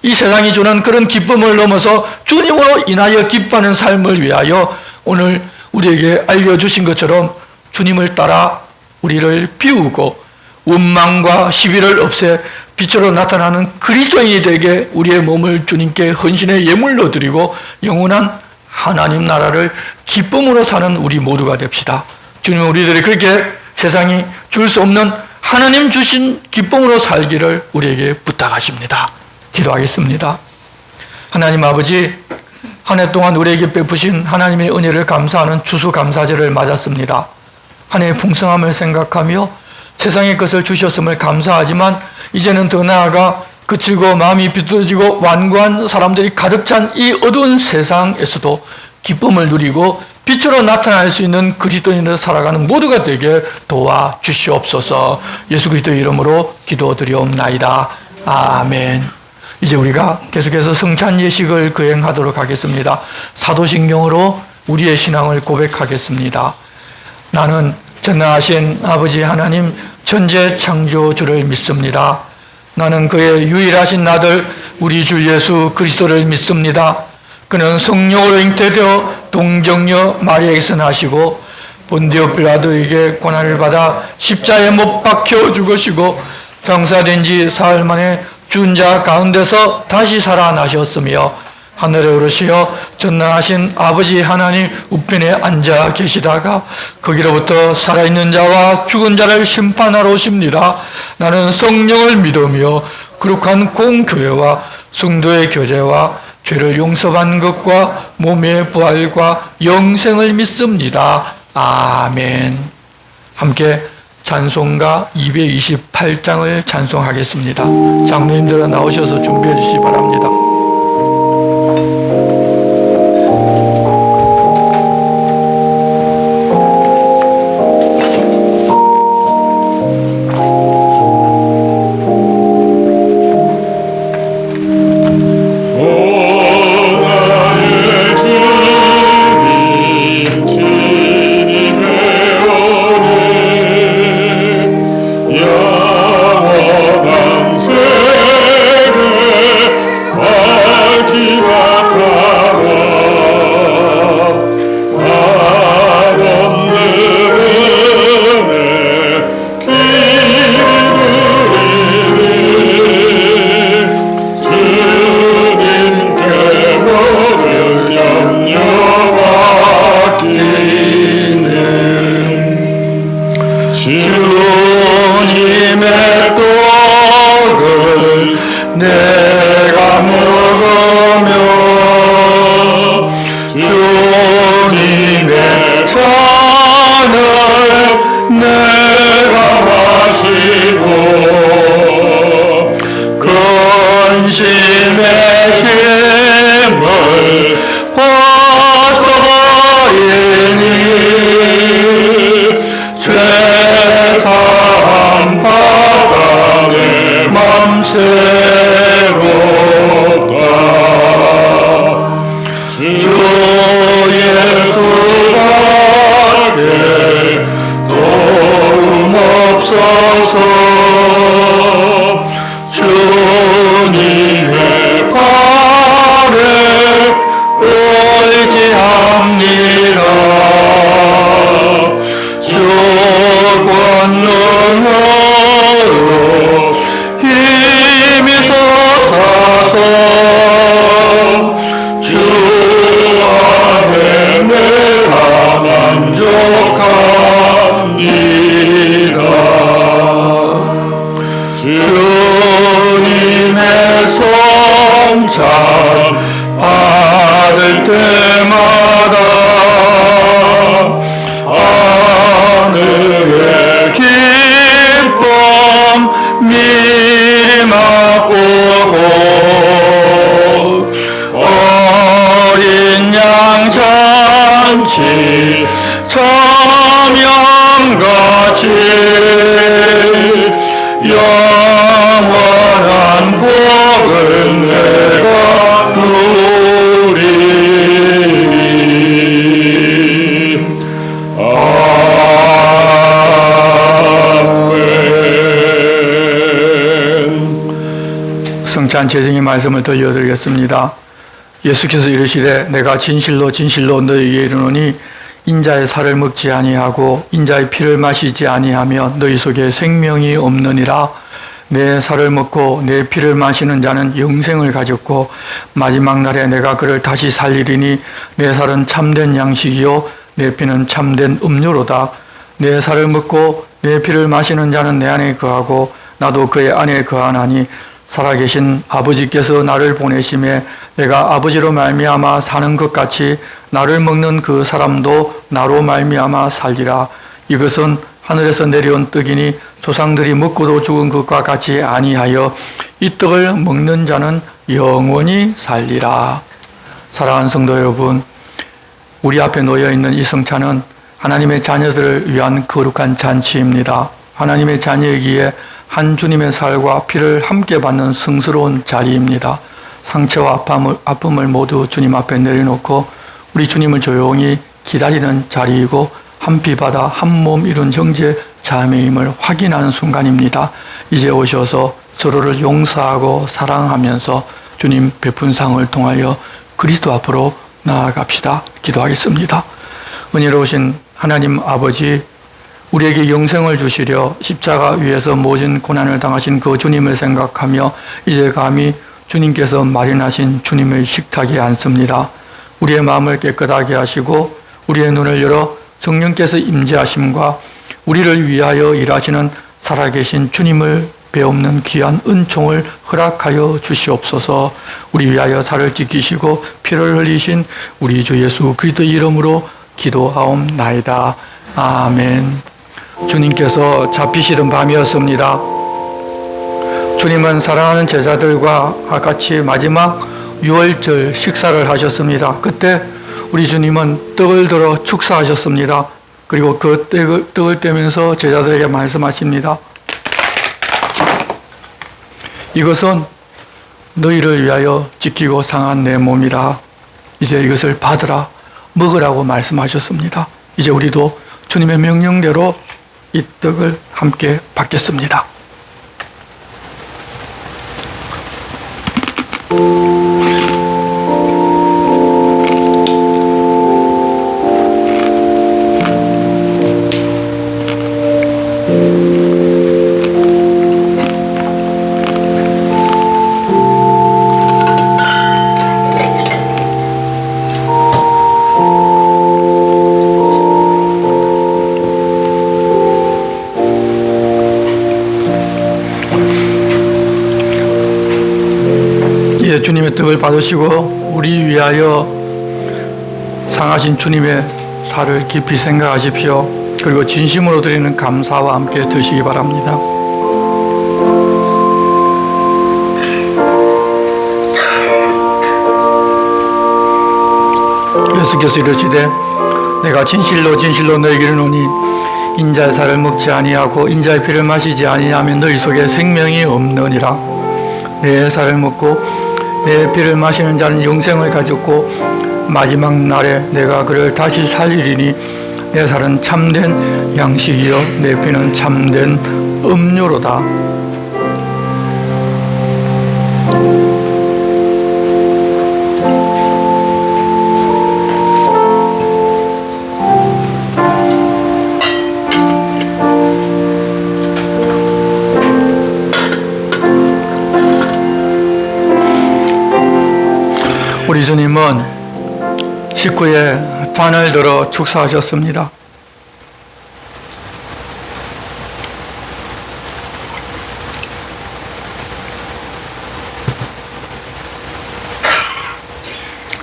이 세상이 주는 그런 기쁨을 넘어서 주님으로 인하여 기뻐하는 삶을 위하여 오늘 우리에게 알려주신 것처럼 주님을 따라 우리를 비우고 원망과 시비를 없애 빛으로 나타나는 그리스도인이 되게 우리의 몸을 주님께 헌신의 예물로 드리고 영원한 하나님 나라를 기쁨으로 사는 우리 모두가 됩시다. 주님, 우리들이 그렇게 세상이 줄 수 없는 하나님 주신 기쁨으로 살기를 우리에게 부탁하십니다. 기도하겠습니다. 하나님 아버지, 한 해 동안 우리에게 베푸신 하나님의 은혜를 감사하는 추수감사절을 맞았습니다. 한 해의 풍성함을 생각하며 세상의 것을 주셨음을 감사하지만 이제는 더 나아가 그치고 마음이 비뚤어지고 완고한 사람들이 가득 찬 이 어두운 세상에서도 기쁨을 누리고 빛으로 나타날 수 있는 그리스도인으로 살아가는 모두가 되게 도와주시옵소서. 예수 그리스도의 이름으로 기도드리옵나이다. 아멘. 이제 우리가 계속해서 성찬 예식을 거행하도록 하겠습니다. 사도신경으로 우리의 신앙을 고백하겠습니다. 나는 전능하신 아버지 하나님 천재 창조주를 믿습니다. 나는 그의 유일하신 아들 우리 주 예수 그리스도를 믿습니다. 그는 성령으로 잉태되어 동정녀 마리아에게서 나시고 본디오 빌라도에게 고난을 받아 십자가에 못 박혀 죽으시고 장사된 지 사흘 만에 죽은 자 가운데서 다시 살아나셨으며 하늘에 오르시어 전능하신 아버지 하나님 우편에 앉아 계시다가 거기로부터 살아있는 자와 죽은 자를 심판하러 오십니다. 나는 성령을 믿으며 거룩한 공교회와 성도의 교제와 죄를 용서받는 것과 몸의 부활과 영생을 믿습니다. 아멘. 함께 찬송가 228장을 찬송하겠습니다. 장로님들은 나오셔서 준비해 주시기 바랍니다. 주님의 성찬 성찬 재정의 말씀을 들려드리겠습니다. 예수께서 이르시되 내가 진실로 진실로 너희에게 이르노니 인자의 살을 먹지 아니하고 인자의 피를 마시지 아니하며 너희 속에 생명이 없느니라. 내 살을 먹고 내 피를 마시는 자는 영생을 가졌고 마지막 날에 내가 그를 다시 살리리니 내 살은 참된 양식이요 내 피는 참된 음료로다. 내 살을 먹고 내 피를 마시는 자는 내 안에 거하고 나도 그의 안에 거하나니 살아계신 아버지께서 나를 보내심에 내가 아버지로 말미암아 사는 것 같이 나를 먹는 그 사람도 나로 말미암아 살리라. 이것은 하늘에서 내려온 떡이니 조상들이 먹고도 죽은 것과 같이 아니하여 이 떡을 먹는 자는 영원히 살리라. 사랑하는 성도 여러분, 우리 앞에 놓여 있는 이 성찬은 하나님의 자녀들을 위한 거룩한 잔치입니다. 하나님의 자녀이기에 한 주님의 살과 피를 함께 받는 성스러운 자리입니다. 상처와 아픔을 모두 주님 앞에 내려놓고 우리 주님을 조용히 기다리는 자리이고 한 피 받아 한 몸 이룬 형제 자매임을 확인하는 순간입니다. 이제 오셔서 서로를 용서하고 사랑하면서 주님 베푼 상을 통하여 그리스도 앞으로 나아갑시다. 기도하겠습니다. 은혜로우신 하나님 아버지, 우리에게 영생을 주시려 십자가 위에서 모진 고난을 당하신 그 주님을 생각하며 이제 감히 주님께서 마련하신 주님의 식탁에 앉습니다. 우리의 마음을 깨끗하게 하시고 우리의 눈을 열어 성령께서 임재하심과 우리를 위하여 일하시는 살아계신 주님을 배없는 귀한 은총을 허락하여 주시옵소서. 우리 위하여 살을 지키시고 피를 흘리신 우리 주 예수 그리스도의 이름으로 기도하옵나이다. 아멘. 주님께서 잡히시던 밤이었습니다. 주님은 사랑하는 제자들과 같이 마지막 유월절 식사를 하셨습니다. 그때 우리 주님은 떡을 들어 축사하셨습니다. 그리고 그 떡을 떼면서 제자들에게 말씀하십니다. 이것은 너희를 위하여 지키고 상한 내 몸이라. 이제 이것을 받으라, 먹으라고 말씀하셨습니다. 이제 우리도 주님의 명령대로 이 떡을 함께 받겠습니다. 이제 주님의 떡을 받으시고 우리 위하여 상하신 주님의 살을 깊이 생각하십시오. 그리고 진심으로 드리는 감사와 함께 드시기 바랍니다. 예수께서 이르시되 내가 진실로 진실로 너희에게 이르노니 인자의 살을 먹지 아니하고 인자의 피를 마시지 아니하면 너희 속에 생명이 없느니라. 내 살을 먹고 내 피를 마시는 자는 영생을 가졌고 마지막 날에 내가 그를 다시 살리리니 내 살은 참된 양식이요 내 피는 참된 음료로다. 우리 주님은 식구에 잔을 들어 축사하셨습니다.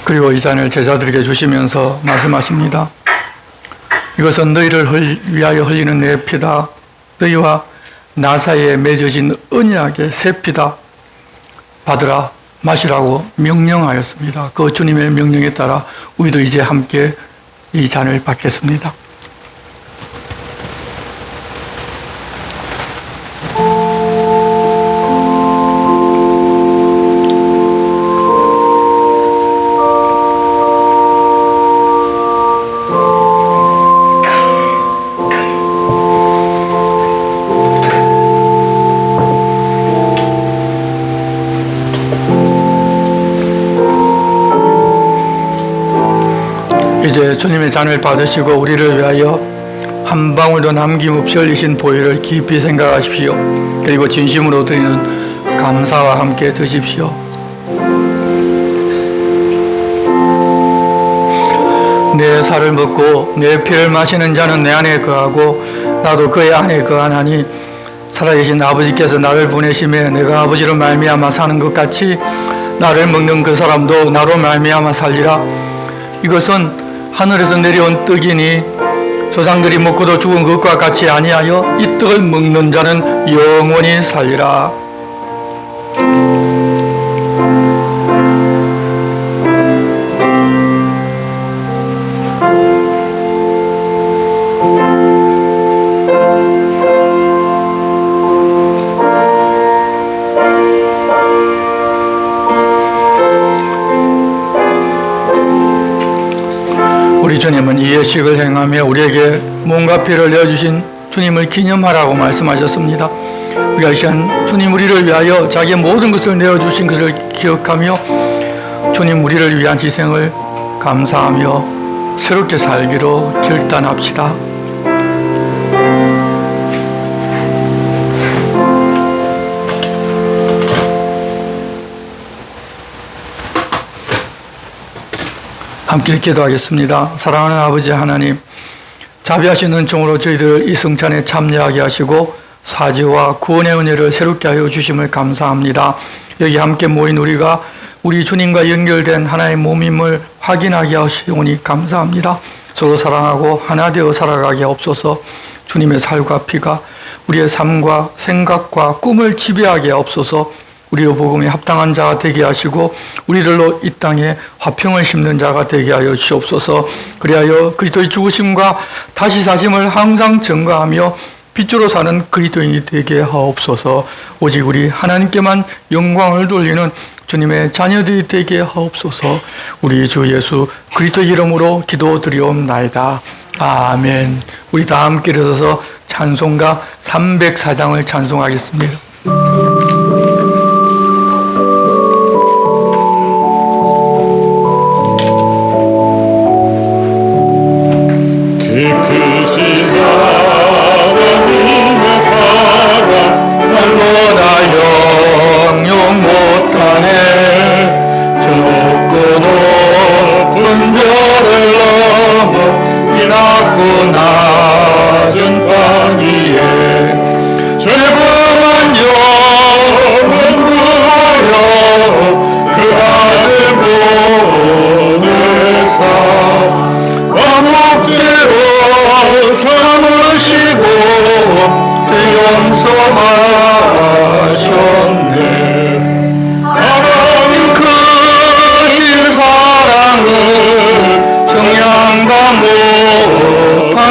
그리고 이 잔을 제자들에게 주시면서 말씀하십니다. 이것은 너희를 위하여 흘리는 내 피다. 너희와 나 사이에 맺어진 언약의 새 피다. 받으라, 마시라고 명령하였습니다. 그 주님의 명령에 따라 우리도 이제 함께 이 잔을 받겠습니다. 이제 주님의 잔을 받으시고 우리를 위하여 한 방울도 남김없이 흘리신 보혈을 깊이 생각하십시오. 그리고 진심으로 드리는 감사와 함께 드십시오. 내 살을 먹고 내 피를 마시는 자는 내 안에 거하고 나도 그의 안에 거하나니 살아계신 아버지께서 나를 보내심에 내가 아버지로 말미암아 사는 것 같이 나를 먹는 그 사람도 나로 말미암아 살리라. 이것은 하늘에서 내려온 떡이니 조상들이 먹고도 죽은 것과 같이 아니하여 이 떡을 먹는 자는 영원히 살리라. 우리 주님은 이 예식을 행하며 우리에게 몸과 피를 내어주신 주님을 기념하라고 말씀하셨습니다. 우리가 이 시간 주님 우리를 위하여 자기의 모든 것을 내어주신 것을 기억하며 주님 우리를 위한 희생을 감사하며 새롭게 살기로 결단합시다. 함께 기도하겠습니다. 사랑하는 아버지 하나님, 자비하신 은총으로 저희들 이 성찬에 참여하게 하시고 사지와 구원의 은혜를 새롭게 하여 주심을 감사합니다. 여기 함께 모인 우리가 우리 주님과 연결된 하나의 몸임을 확인하게 하시오니 감사합니다. 서로 사랑하고 하나 되어 살아가게 없소서. 주님의 살과 피가 우리의 삶과 생각과 꿈을 지배하게 없소서. 우리의 복음에 합당한 자가 되게 하시고 우리들로 이 땅에 화평을 심는 자가 되게 하여 주옵소서. 그리하여 그리스도의 죽으심과 다시 사심을 항상 증거하며 빛으로 사는 그리스도인이 되게 하옵소서. 오직 우리 하나님께만 영광을 돌리는 주님의 자녀들이 되게 하옵소서. 우리 주 예수 그리스도 이름으로 기도드리옵나이다. 아멘. 우리 다 함께 일어서서 찬송가 304장을 찬송하겠습니다. 크신 하나님의 사랑 말로 다 영영 못하네. 저 높고 높은 별을 넘어 이 낮고 낮은 땅 위에 죄범한 영은 구하여 그 아들 보내사 목재로 삼으시고 용서하셨네. 하나님 크신 사랑은 정량다 못하네.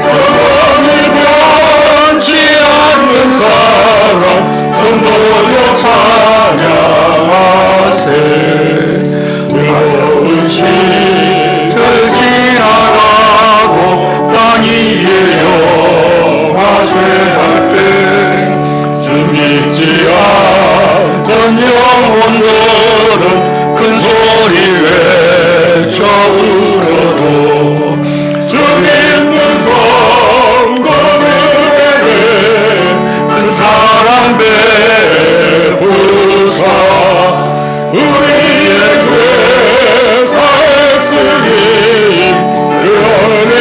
영원히 변치 않는 사랑 성도여 찬양하세. 어려운 시절 지나가고 땅 위에 영화쇠할 때 주 믿지 않던 영혼들은 큰 소리 외쳐 울어도 주 믿는 성도들에게 큰 사랑 베푸사 우리의 죄 사했으니 그 은혜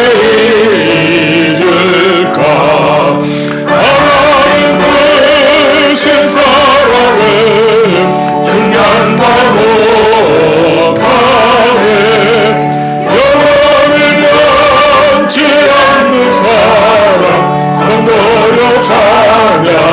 잊을까. 하나님 크신 사랑은 중량도 못하네. 영원히 변치 않는 사랑 성도여 찬양하세.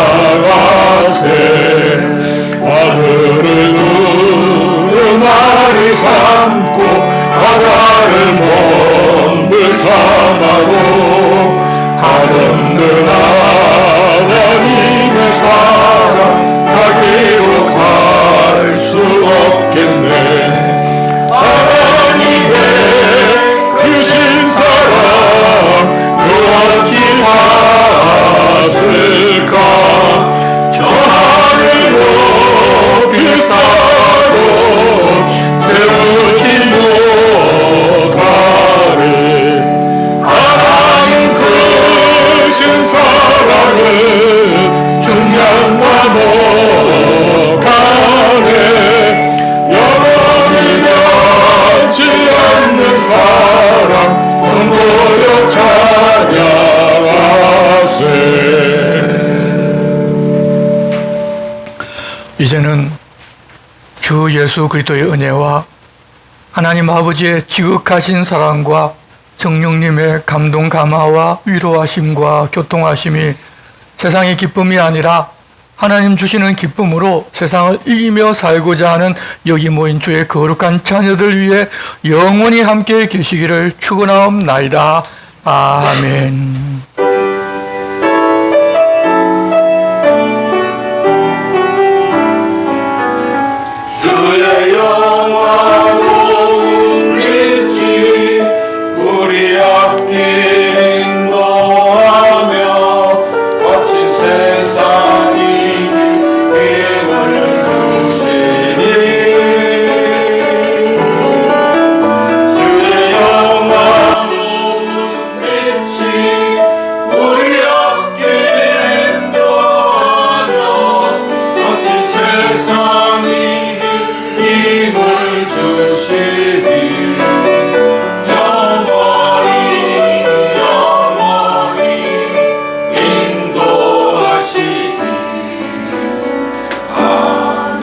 이제는 주 예수 그리스도의 은혜와 하나님 아버지의 지극하신 사랑과 성령님의 감동 감화와 위로하심과 교통하심이 세상의 기쁨이 아니라 하나님 주시는 기쁨으로 세상을 이기며 살고자 하는 여기 모인 주의 거룩한 자녀들 위해 영원히 함께 계시기를 축원하옵나이다. 아멘. 주의 영화로운 빛이 우리 앞길 인도하며 거친 세상이 힘을 주시니 주의 영화로운 빛이 우리 앞길 인도하며 거친 세상이 힘을 주시니 영원히 영원히 인도하시니 아멘.